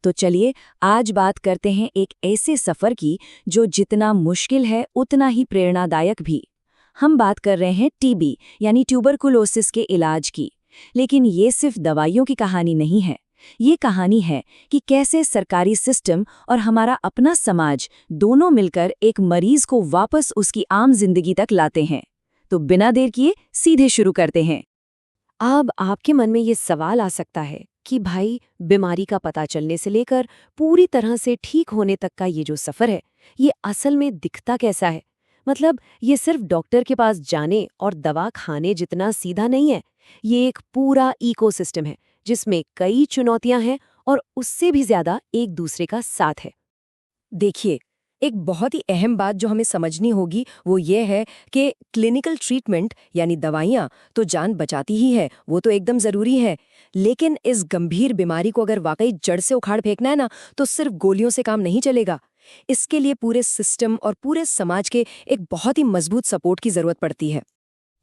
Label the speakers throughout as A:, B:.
A: तो चलिए आज बात करते हैं एक ऐसे सफर की जो जितना मुश्किल है उतना ही प्रेरणादायक भी। हम बात कर रहे हैं टीबी यानी ट्यूबरकुलोसिस के इलाज की। लेकिन ये सिर्फ दवाइयों की कहानी नहीं है। ये कहानी है कि कैसे सरकारी सिस्टम और हमारा अपना समाज दोनों मिलकर एक मरीज को वापस उसकी आम जिंदगी तक लाते हैं। तो बिना देर किए सीधे शुरू करते हैं।
B: अब आपके मन में ये सवाल आ सकता है कि भाई, बीमारी का पता चलने से लेकर पूरी तरह से ठीक होने तक का ये जो सफ़र है, ये असल में दिखता कैसा है? मतलब ये सिर्फ डॉक्टर के पास जाने और दवा खाने जितना सीधा नहीं है। ये एक पूरा इकोसिस्टम है जिसमें कई चुनौतियां हैं और उससे भी ज़्यादा एक दूसरे का साथ है।
C: देखिए, एक बहुत ही अहम बात जो हमें समझनी होगी वो ये है कि क्लिनिकल ट्रीटमेंट यानी दवाइयाँ तो जान बचाती ही है, वो तो एकदम ज़रूरी है। लेकिन इस गंभीर बीमारी को अगर वाकई जड़ से उखाड़ फेंकना है ना, तो सिर्फ गोलियों से काम नहीं चलेगा। इसके लिए पूरे सिस्टम और पूरे समाज के एक बहुत ही मजबूत सपोर्ट की ज़रूरत पड़ती है।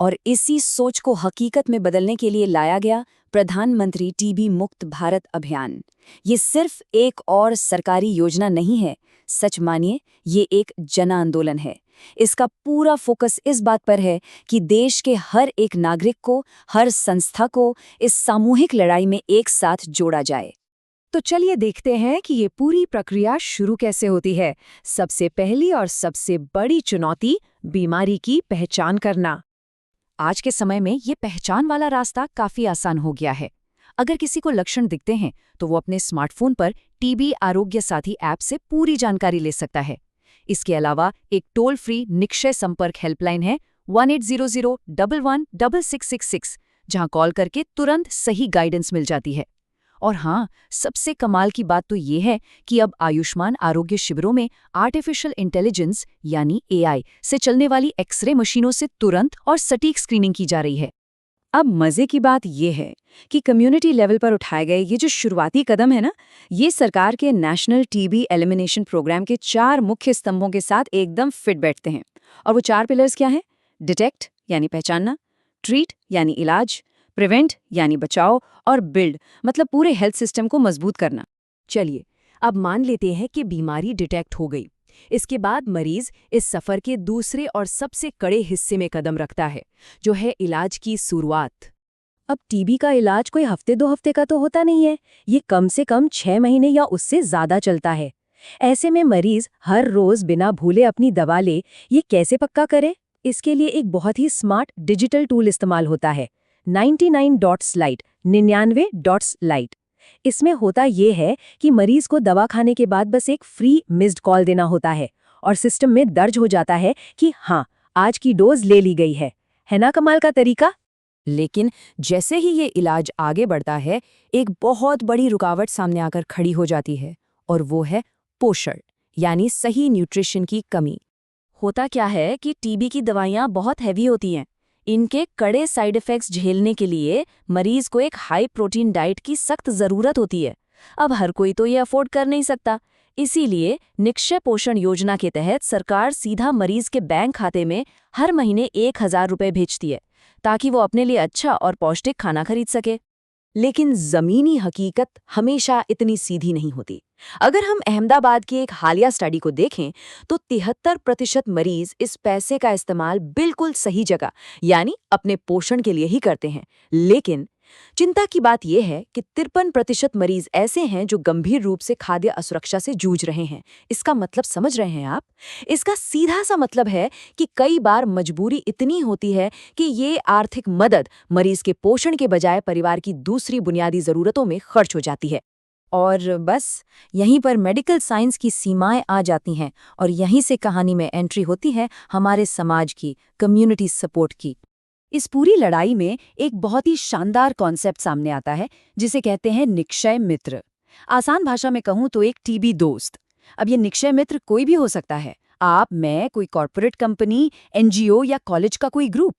A: और इसी सोच को हकीकत में बदलने के लिए लाया गया प्रधानमंत्री टीबी मुक्त भारत अभियान। ये सिर्फ एक और सरकारी योजना नहीं है, सच मानिए ये एक जन आंदोलन है। इसका पूरा फोकस इस बात पर है कि देश के हर एक नागरिक को, हर संस्था को इस सामूहिक लड़ाई में एक साथ जोड़ा जाए।
C: तो चलिए देखते हैं कि ये पूरी प्रक्रिया शुरू कैसे होती है। सबसे पहली और सबसे बड़ी चुनौती, बीमारी की पहचान करना। आज के समय में ये पहचान वाला रास्ता काफी आसान हो गया है। अगर किसी को लक्षण दिखते हैं तो वो अपने स्मार्टफोन पर टीबी आरोग्य साथी ऐप से पूरी जानकारी ले सकता है। इसके अलावा एक टोल फ्री निक्षय संपर्क हेल्पलाइन है 1800-11-6666, जहां कॉल करके तुरंत सही गाइडेंस मिल जाती है। और हाँ, सबसे कमाल की बात तो ये है कि अब आयुष्मान आरोग्य शिविरों में आर्टिफिशियल इंटेलिजेंस यानी एआई से चलने वाली एक्सरे मशीनों से तुरंत और सटीक स्क्रीनिंग की जा रही है।
A: अब मजे की बात यह है कि कम्युनिटी लेवल पर उठाए गए ये जो शुरुआती कदम है ना, ये सरकार के नेशनल टीबी एलिमिनेशन प्रोग्राम के 4 मुख्य स्तंभों के साथ एकदम फिट बैठते हैं। और वो 4 पिलर्स क्या हैं? डिटेक्ट यानी पहचानना, ट्रीट यानी इलाज, प्रिवेंट यानी बचाव, और बिल्ड मतलब पूरे हेल्थ सिस्टम को मजबूत करना।
C: चलिए, अब मान लेते हैं कि बीमारी डिटेक्ट हो गई। इसके बाद मरीज इस सफर के दूसरे और सबसे कड़े हिस्से में कदम रखता है, जो है इलाज की शुरुआत।
A: अब टीबी का इलाज कोई हफ्ते 2 हफ्ते का तो होता नहीं है, ये कम से कम 6 महीने या उससे ज्यादा चलता है। ऐसे में मरीज हर रोज बिना भूले अपनी दवा ले, ये कैसे पक्का करे? इसके लिए एक बहुत ही स्मार्ट डिजिटल टूल इस्तेमाल होता है, 99 डॉट्स लाइट, 99 डॉट्स लाइट। इसमें होता ये है कि मरीज को दवा खाने के बाद बस एक फ्री मिस्ड कॉल देना होता है और सिस्टम में दर्ज हो जाता है कि हाँ, आज की डोज ले ली गई है। है ना कमाल का तरीका?
C: लेकिन जैसे ही ये इलाज आगे बढ़ता है, एक बहुत बड़ी रुकावट सामने आकर खड़ी हो जाती है, और वो है पोषण यानी सही न्यूट्रिशन की कमी।
A: होता क्या है कि टीबी की दवाइयाँ बहुत हैवी होती हैं। इनके कड़े साइड इफ़ेक्ट्स झेलने के लिए मरीज को एक हाई प्रोटीन डाइट की सख्त ज़रूरत होती है। अब हर कोई तो ये अफोर्ड कर नहीं सकता। इसीलिए निक्षय पोषण योजना के तहत सरकार सीधा मरीज के बैंक खाते में हर महीने 1000 रुपये भेजती है, ताकि वो अपने लिए अच्छा और पौष्टिक खाना खरीद सके।
B: लेकिन ज़मीनी हकीकत हमेशा इतनी सीधी नहीं होती। अगर हम अहमदाबाद की एक हालिया स्टडी को देखें तो 73% मरीज इस पैसे का इस्तेमाल बिल्कुल सही जगह यानी अपने पोषण के लिए ही करते हैं। लेकिन चिंता की बात यह है कि 53% मरीज ऐसे हैं जो गंभीर रूप से खाद्य असुरक्षा से जूझ रहे हैं। इसका मतलब समझ रहे हैं आप? इसका सीधा सा मतलब है कि कई बार मजबूरी इतनी होती है कि ये आर्थिक मदद मरीज के पोषण के बजाय परिवार की दूसरी बुनियादी जरूरतों में खर्च हो जाती है।
A: और बस यहीं पर मेडिकल साइंस की सीमाएं आ जाती हैं, और यहीं से कहानी में एंट्री होती है हमारे समाज की, कम्युनिटी सपोर्ट की। इस पूरी लड़ाई में एक बहुत ही शानदार कॉन्सेप्ट सामने आता है, जिसे कहते हैं निक्षय मित्र। आसान भाषा में कहूँ तो एक टीबी दोस्त। अब ये निक्षय मित्र कोई भी हो सकता है, आप, मैं, कोई कॉर्पोरेट कंपनी, एनजीओ या कॉलेज का कोई ग्रुप।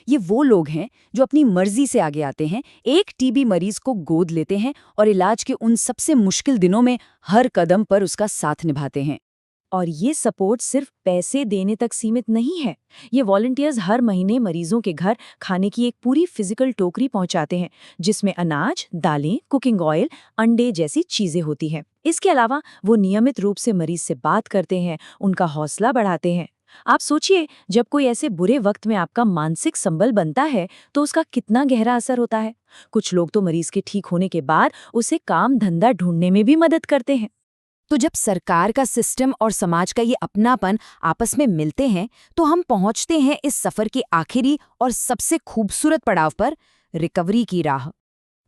A: ये वो लोग हैं जो अपनी मर्जी से आगे आते हैं, एक टीबी मरीज को गोद लेते हैं और इलाज के उन सबसे मुश्किल दिनों में हर कदम पर उसका साथ निभाते हैं।
B: और ये सपोर्ट सिर्फ पैसे देने तक सीमित नहीं है। ये वॉलंटियर्स हर महीने मरीजों के घर खाने की एक पूरी फिजिकल टोकरी पहुंचाते हैं, जिसमें अनाज, दालें, कुकिंग ऑयल, अंडे जैसी चीजें होती हैं। इसके अलावा वो नियमित रूप से मरीज से बात करते हैं, उनका हौसला बढ़ाते हैं। आप सोचिए, जब कोई ऐसे बुरे वक्त में आपका मानसिक संबल बनता है तो उसका कितना गहरा असर होता है। कुछ लोग तो मरीज के ठीक होने के बाद उसे काम धंधा ढूंढने में भी मदद करते हैं।
C: तो जब सरकार का सिस्टम और समाज का ये अपनापन आपस में मिलते हैं तो हम पहुंचते हैं इस सफर के आखिरी और सबसे खूबसूरत पड़ाव पर, रिकवरी की राह।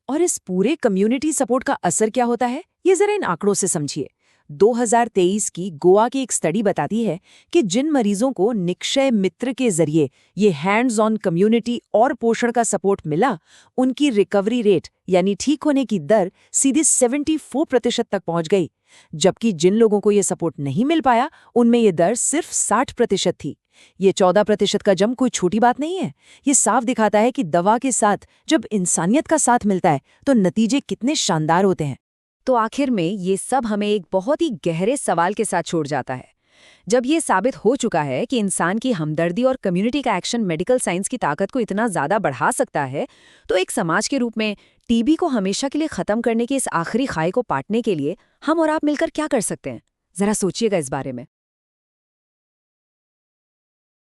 B: और इस पूरे कम्युनिटी सपोर्ट का असर क्या होता है, ये जरा इन आंकड़ों से समझिए। 2023 की गोवा की एक स्टडी बताती है कि जिन मरीजों को निक्षय मित्र के जरिए ये हैंड्स ऑन कम्युनिटी और पोषण का सपोर्ट मिला, उनकी रिकवरी रेट यानी ठीक होने की दर सीधे 74% तक पहुंच गई। जबकि जिन लोगों को ये सपोर्ट नहीं मिल पाया, उनमें ये दर सिर्फ 60% थी। ये 14% का जंप कोई छोटी बात नहीं है। ये साफ दिखाता है कि दवा के साथ जब इंसानियत का साथ मिलता है तो नतीजे कितने शानदार होते हैं।
A: तो आखिर में ये सब हमें एक बहुत ही गहरे सवाल के साथ छोड़ जाता है। जब ये साबित हो चुका है कि इंसान की हमदर्दी और कम्युनिटी का एक्शन मेडिकल साइंस की ताकत को इतना ज़्यादा बढ़ा सकता है, तो एक समाज के रूप में टीबी को हमेशा के लिए ख़त्म करने की इस आखिरी खाई को पाटने के लिए हम और आप मिलकर क्या कर सकते हैं? ज़रा सोचिएगा इस बारे में।